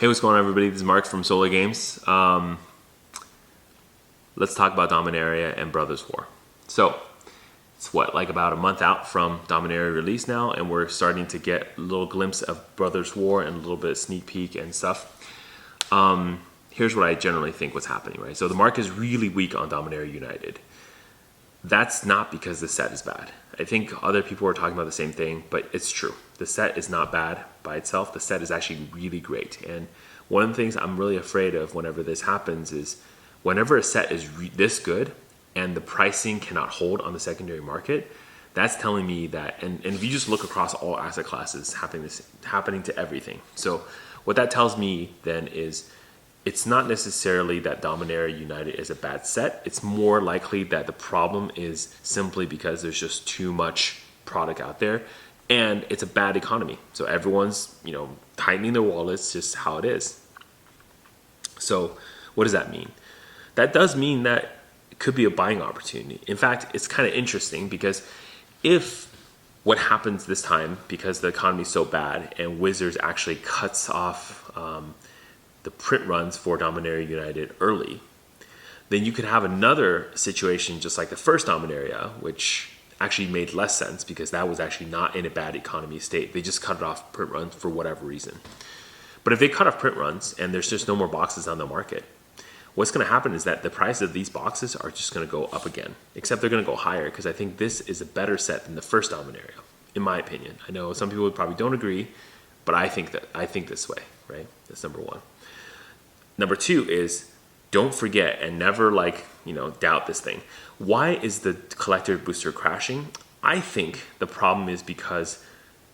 Hey, what's going on, everybody? This is Mark from Solar Games. Let's talk about Dominaria and Brothers War. So, it's like about a month out from Dominaria release now, and we're starting to get a little glimpse of Brothers War and a little bit of sneak peek and stuff. Here's what I generally think what's happening, right? So the market is really weak on Dominaria United. That's not because the set is bad. I think other people are talking about the same thing, but it's true. The set is not bad by itself. The set is actually really great. And one of the things I'm really afraid of whenever this happens is whenever a set is this good and the pricing cannot hold on the secondary market, that's telling me that, and if you just look across all asset classes, happening to everything. So what that tells me then is it's not necessarily that Dominaria United is a bad set. It's more likely that the problem is simply because there's just too much product out there and it's a bad economy. So everyone's, tightening their wallets, just how it is. So what does that mean? That does mean that it could be a buying opportunity. In fact, it's kind of interesting because if what happens this time, because the economy is so bad and Wizards actually cuts off the print runs for Dominaria United early, then you could have another situation just like the first Dominaria, which actually made less sense because that was actually not in a bad economy state. They just cut it off print runs for whatever reason. But if they cut off print runs and there's just no more boxes on the market, what's going to happen is that the price of these boxes are just going to go up again, except they're going to go higher because I think this is a better set than the first Dominaria, in my opinion. I know some people probably don't agree, but I think this way, right? That's number one. Number two is don't forget and never doubt this thing. Why is the collector booster crashing? I think the problem is because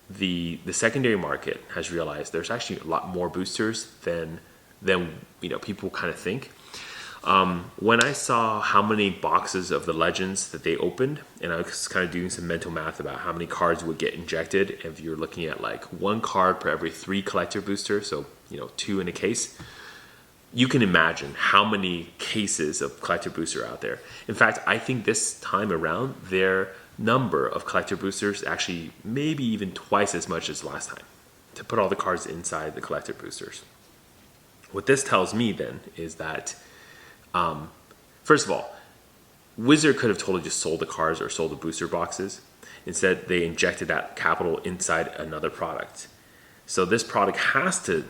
the secondary market has realized there's actually a lot more boosters than people kind of think. When I saw how many boxes of the Legends that they opened, and I was kind of doing some mental math about how many cards would get injected if you're looking at like one card per every 3 collector boosters, so 2 in a case, you can imagine how many cases of collector booster out there. In fact, I think this time around, their number of collector boosters actually maybe even twice as much as last time to put all the cards inside the collector boosters. What this tells me then is that, first of all, Wizard could have totally just sold the cards or sold the booster boxes. Instead, they injected that capital inside another product. So this product has to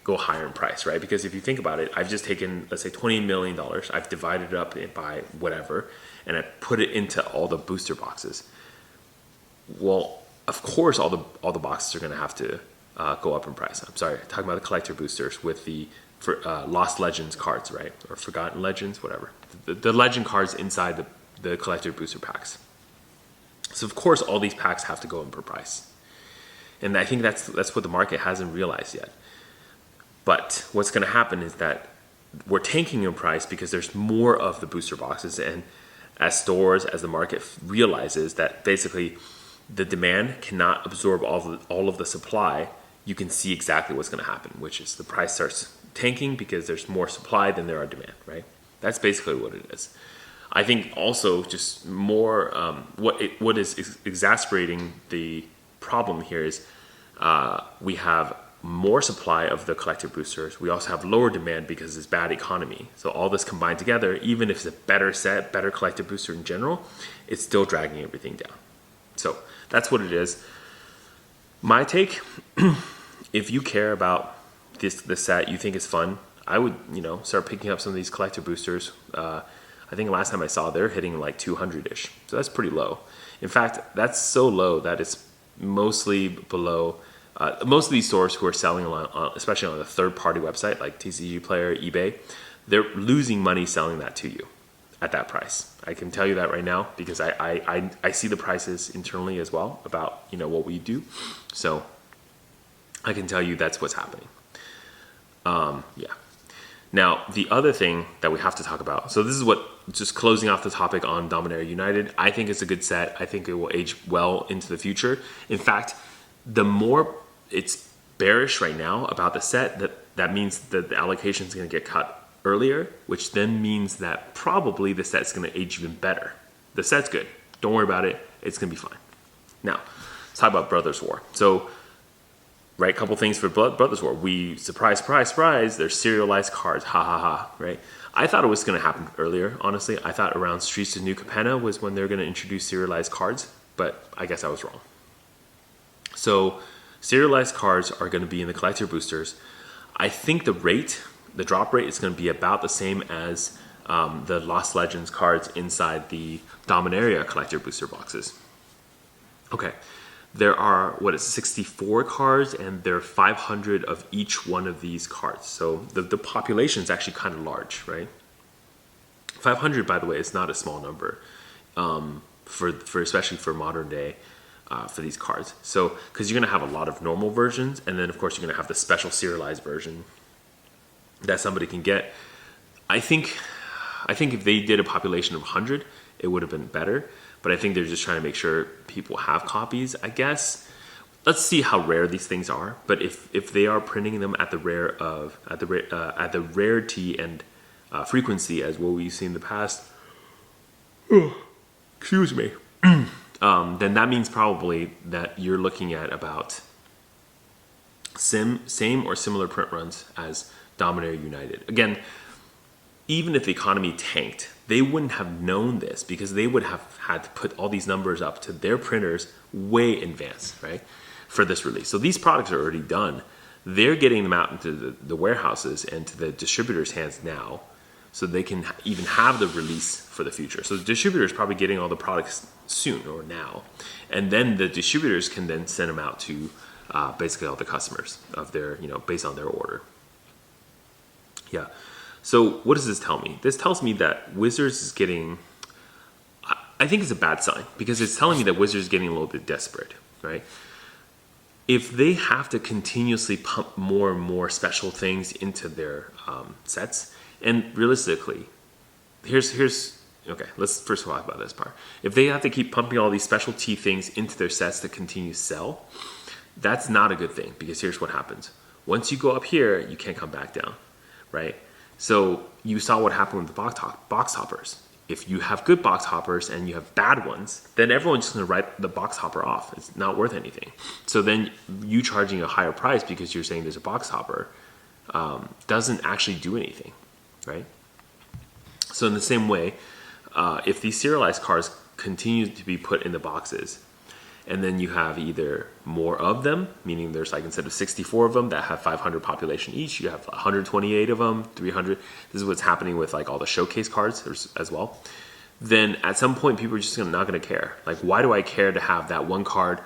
go higher in price, right? Because if you think about it, I've just taken, let's say $20 million, I've divided it up by whatever, and I put it into all the booster boxes. Well, of course, all the boxes are going to have to go up in price. I'm sorry, I'm talking about the collector boosters with the Lost Legends cards, right? Or Forgotten Legends, whatever. The legend cards inside the collector booster packs. So of course, all these packs have to go up in price. And I think that's what the market hasn't realized yet. But what's going to happen is that we're tanking in price because there's more of the booster boxes, and as the market realizes that basically the demand cannot absorb all of the supply, you can see exactly what's going to happen, which is the price starts tanking because there's more supply than there are demand, right? That's basically what it is. I think also just more what is exacerbating the problem here is we have more supply of the collector boosters. We also have lower demand because it's bad economy. So all this combined together, even if it's a better set, better collector booster in general, it's still dragging everything down. So that's what it is. My take, if you care about this set, you think it's fun, I would start picking up some of these collector boosters. I think last time I saw they're hitting like 200-ish. So that's pretty low. In fact, that's so low that it's mostly below most of these stores who are selling especially on a third-party website like TCG Player, eBay, they're losing money selling that to you at that price. I can tell you that right now because I see the prices internally as well about what we do. So I can tell you that's what's happening. Yeah. Now, the other thing that we have to talk about, so this is just closing off the topic on Dominaria United, I think it's a good set. I think it will age well into the future. In fact, the more it's bearish right now about the set, that means that the allocation is going to get cut earlier, which then means that probably the set's going to age even better. The set's good. Don't worry about it. It's going to be fine. Now, let's talk about Brothers War. So right? Couple things for Brothers War. We surprise, surprise, surprise. They're serialized cards. Ha ha ha. Right? I thought it was going to happen earlier. Honestly, I thought around Streets of New Capenna was when they're going to introduce serialized cards, but I guess I was wrong. So serialized cards are going to be in the collector boosters. I think the drop rate is going to be about the same as the Lost Legends cards inside the Dominaria collector booster boxes. Okay, there are, 64 cards, and there are 500 of each one of these cards. So the population is actually kind of large, right? 500, by the way, is not a small number for especially for modern day for these cards. So, because you're going to have a lot of normal versions, and then of course you're going to have the special serialized version that somebody can get. I think if they did a population of 100, it would have been better. But I think they're just trying to make sure people have copies, I guess. Let's see how rare these things are. But if they are printing them at the rarity and frequency as what we've seen in the past, excuse me, then that means probably that you're looking at about same or similar print runs as Dominaria United. Again, even if the economy tanked, they wouldn't have known this because they would have had to put all these numbers up to their printers way in advance, right, for this release. So these products are already done. They're getting them out into the warehouses and to the distributors' hands now so they can even have the release for the future. So the distributor is probably getting all the products soon or now. And then the distributors can then send them out to basically all the customers of their, based on their order. Yeah. So what does this tell me? This tells me that Wizards is getting, I think it's a bad sign because it's telling me that Wizards is getting a little bit desperate, right? If they have to continuously pump more and more special things into their sets, and realistically, okay, let's first talk about this part. If they have to keep pumping all these specialty things into their sets to continue to sell, that's not a good thing because here's what happens. Once you go up here, you can't come back down, right? So you saw what happened with the box hoppers. If you have good box hoppers and you have bad ones, then everyone's just going to write the box hopper off. It's not worth anything. So then you charging a higher price because you're saying there's a box hopper doesn't actually do anything, right? So in the same way, if these serialized cards continue to be put in the boxes, and then you have either more of them, meaning there's like instead of 64 of them that have 500 population each, you have 128 of them, 300. This is what's happening with like all the showcase cards as well. Then at some point, people are just not going to care. Like, why do I care to have that one card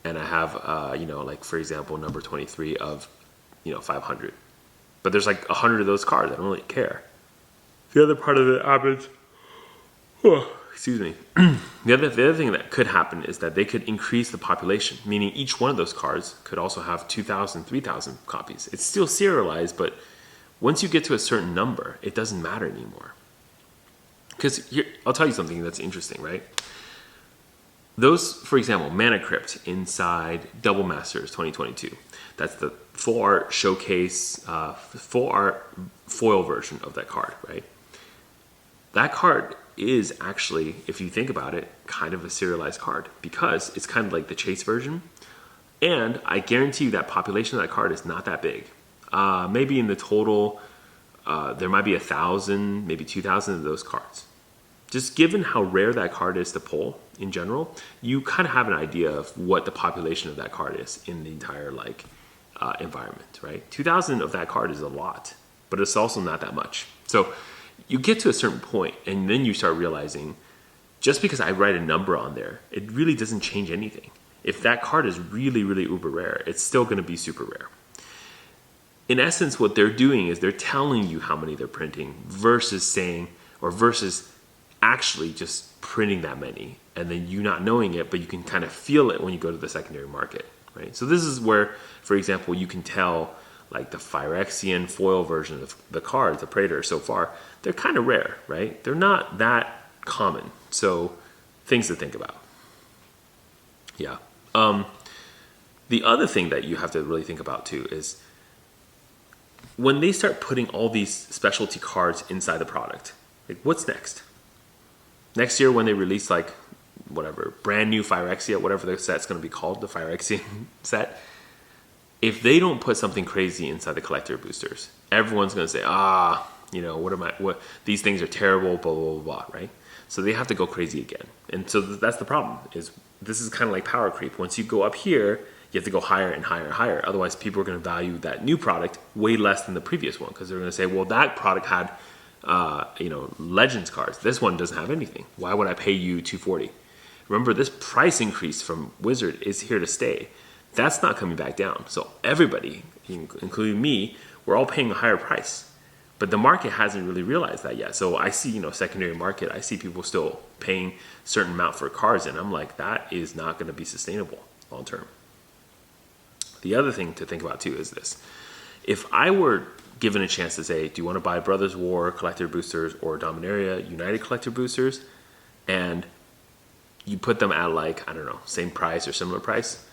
and I have, like for example, number 23 of, 500. But there's like 100 of those cards. I don't really care. The other part of it happens. Excuse me. The other thing that could happen is that they could increase the population, meaning each one of those cards could also have 2,000, 3,000 copies. It's still serialized, but once you get to a certain number, it doesn't matter anymore. Because I'll tell you something that's interesting, right? Those, for example, Mana Crypt inside Double Masters 2022. That's the full art showcase, full art foil version of that card, right? That card is actually, if you think about it, kind of a serialized card because it's kind of like the chase version. And I guarantee you that population of that card is not that big. Maybe in the total, there might be 1,000, maybe 2,000 of those cards. Just given how rare that card is to pull in general, you kind of have an idea of what the population of that card is in the entire environment, right? 2,000 of that card is a lot, but it's also not that much. So you get to a certain point and then you start realizing just because I write a number on there, it really doesn't change anything. If that card is really, really uber rare, it's still going to be super rare. In essence, what they're doing is they're telling you how many they're printing versus actually just printing that many and then you not knowing it, but you can kind of feel it when you go to the secondary market, right? So this is where, for example, you can tell like the Phyrexian foil version of the cards, the Praetor so far, they're kind of rare, right? They're not that common. So things to think about. Yeah. The other thing that you have to really think about too is when they start putting all these specialty cards inside the product, like what's next? Next year when they release like whatever, brand new Phyrexia, whatever the set's going to be called, the Phyrexian set, if they don't put something crazy inside the collector boosters, everyone's going to say, what these things are terrible, blah, blah, blah, blah, right? So they have to go crazy again. And so that's the problem, is this is kind of like power creep. Once you go up here, you have to go higher and higher and higher. Otherwise, people are going to value that new product way less than the previous one, because they're going to say, well, that product had, Legends cards. This one doesn't have anything. Why would I pay you $240? Remember, this price increase from Wizard is here to stay. That's not coming back down. So everybody, including me, we're all paying a higher price. But the market hasn't really realized that yet. So I see, secondary market, I see people still paying a certain amount for cards, and I'm like, that is not going to be sustainable long term. The other thing to think about too is this. If I were given a chance to say, do you want to buy Brothers War collector boosters or Dominaria United collector boosters, and you put them at like, I don't know, same price or similar price,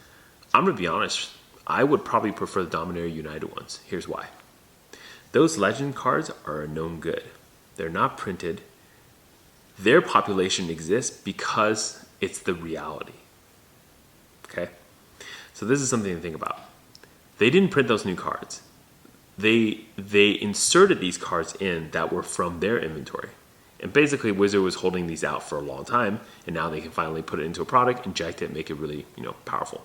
I'm going to be honest, I would probably prefer the Dominaria United ones. Here's why. Those legend cards are a known good. They're not printed. Their population exists because it's the reality. Okay? So this is something to think about. They didn't print those new cards. They inserted these cards in that were from their inventory. And basically Wizard was holding these out for a long time, and now they can finally put it into a product, inject it, make it really, powerful.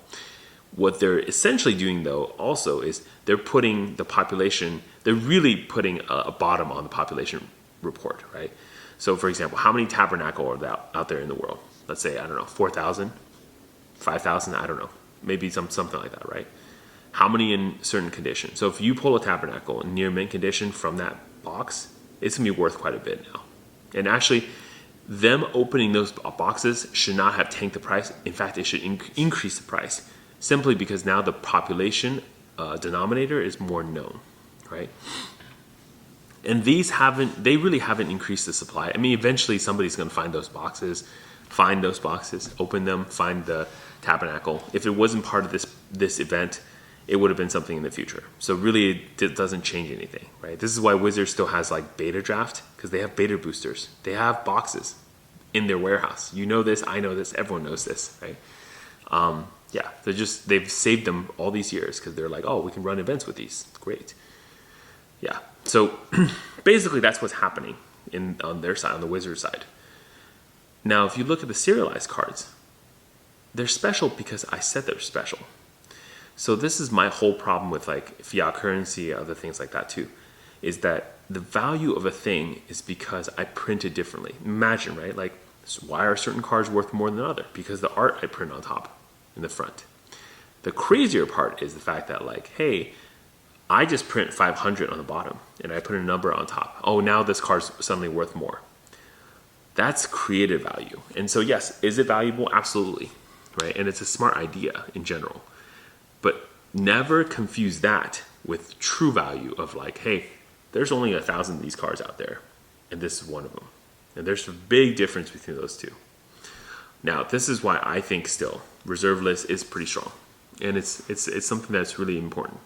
What they're essentially doing though also is they're putting the population, they're really putting a bottom on the population report, right? So for example, how many Tabernacle are out there in the world? Let's say, I don't know, 4,000, 5,000, I don't know. Maybe something like that, right? How many in certain condition? So if you pull a Tabernacle in near mint condition from that box, it's gonna be worth quite a bit now. And actually, them opening those boxes should not have tanked the price. In fact, it should increase the price, simply because now the population denominator is more known, right? And they really haven't increased the supply. I mean, eventually somebody's gonna find those boxes, open them, find the Tabernacle. If it wasn't part of this event, it would have been something in the future. So really, it doesn't change anything, right? This is why Wizard still has like beta draft, because they have beta boosters. They have boxes in their warehouse. You know this, I know this, everyone knows this, right? They've saved them all these years because they're like, oh, we can run events with these. Great. Yeah. So basically, that's what's happening on their side, on the Wizard side. Now, if you look at the serialized cards, they're special because I said they're special. So this is my whole problem with like fiat currency, other things like that too, is that the value of a thing is because I print it differently. Imagine, right? Like, why are certain cards worth more than other? Because the art I print on top, in the front. The crazier part is the fact that like, hey, I just print 500 on the bottom and I put a number on top. Oh, now this card's suddenly worth more. That's creative value. And so yes, is it valuable? Absolutely, right? And it's a smart idea in general. But never confuse that with true value of like, hey, there's only 1,000 of these cards out there, and this is one of them. And there's a big difference between those two. Now, this is why I think still reserve list is pretty strong, and it's something that's really important.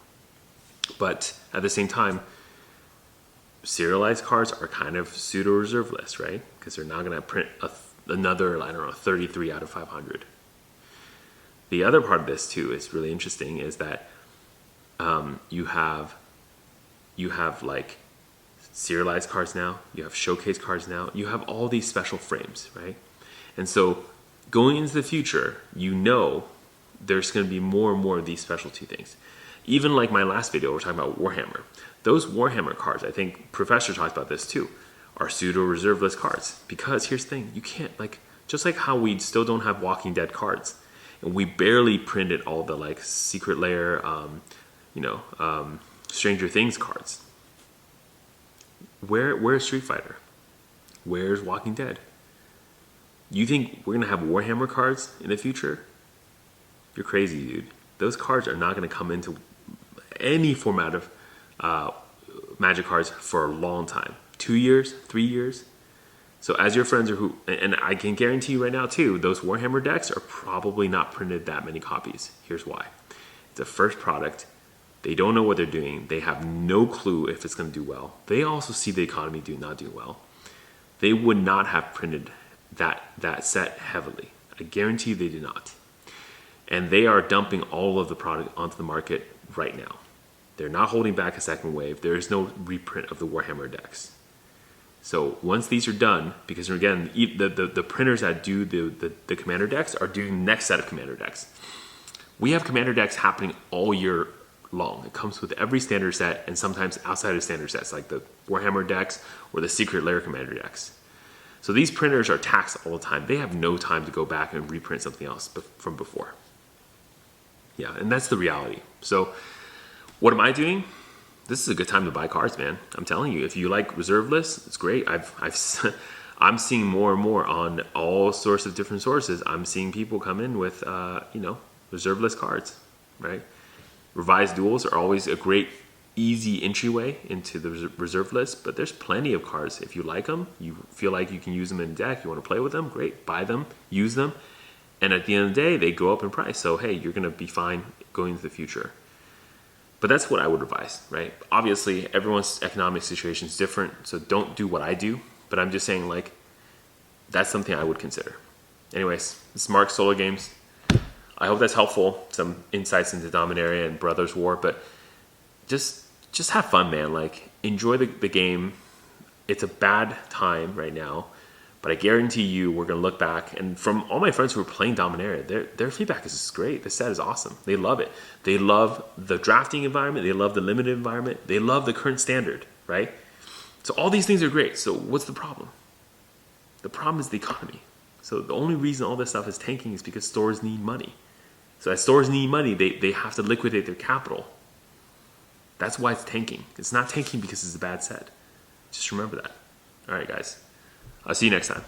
But at the same time, serialized cards are kind of pseudo reserve list, right? Because they're not going to print another, I don't know, 33 out of 500. The other part of this too is really interesting, is that you have like serialized cards now, you have showcase cards now, you have all these special frames, right? And so going into the future, there's going to be more and more of these specialty things. Even like my last video, we're talking about Warhammer. Those Warhammer cards, I think Professor talked about this too, are pseudo reserve list cards. Because here's the thing, you can't, like, just like how we still don't have Walking Dead cards, and we barely printed all the like Secret Lair, Stranger Things cards. Where's Street Fighter? Where's Walking Dead? You think we're gonna have Warhammer cards in the future? You're crazy, dude. Those cards are not gonna come into any format of Magic cards for a long time. 2 years, 3 years. So as your friends are and I can guarantee you right now too, those Warhammer decks are probably not printed that many copies. Here's why. It's a first product. They don't know what they're doing. They have no clue if it's going to do well. They also see the economy not doing well. They would not have printed that set heavily. I guarantee you they did not. And they are dumping all of the product onto the market right now. They're not holding back a second wave. There is no reprint of the Warhammer decks. So once these are done, because again, the printers that do the commander decks are doing the next set of commander decks. We have commander decks happening all year long. It comes with every standard set and sometimes outside of standard sets, like the Warhammer decks or the Secret Lair commander decks. So these printers are taxed all the time. They have no time to go back and reprint something else from before. Yeah, and that's the reality. So what am I doing? This is a good time to buy cards, man. I'm telling you, if you like reserve lists, it's great. I'm seeing more and more on all sorts of different sources. I'm seeing people come in with, reserve list cards, right? Revised duels are always a great, easy entryway into the reserve list, but there's plenty of cards. If you like them, you feel like you can use them in a deck, you want to play with them, great, buy them, use them. And at the end of the day, they go up in price. So, hey, you're going to be fine going into the future. But that's what I would advise, right? Obviously, everyone's economic situation is different, so don't do what I do. But I'm just saying, like, that's something I would consider. Anyways, this is Mark, Solo Games. I hope that's helpful, some insights into Dominaria and Brothers War. But just have fun, man. Like, enjoy the game. It's a bad time right now. But I guarantee you, we're going to look back, and from all my friends who are playing Dominaria, their feedback is great. The set is awesome. They love it. They love the drafting environment. They love the limited environment. They love the current standard, right? So all these things are great. So what's the problem? The problem is the economy. So the only reason all this stuff is tanking is because stores need money. So as stores need money, they have to liquidate their capital. That's why it's tanking. It's not tanking because it's a bad set. Just remember that. All right, guys. I'll see you next time.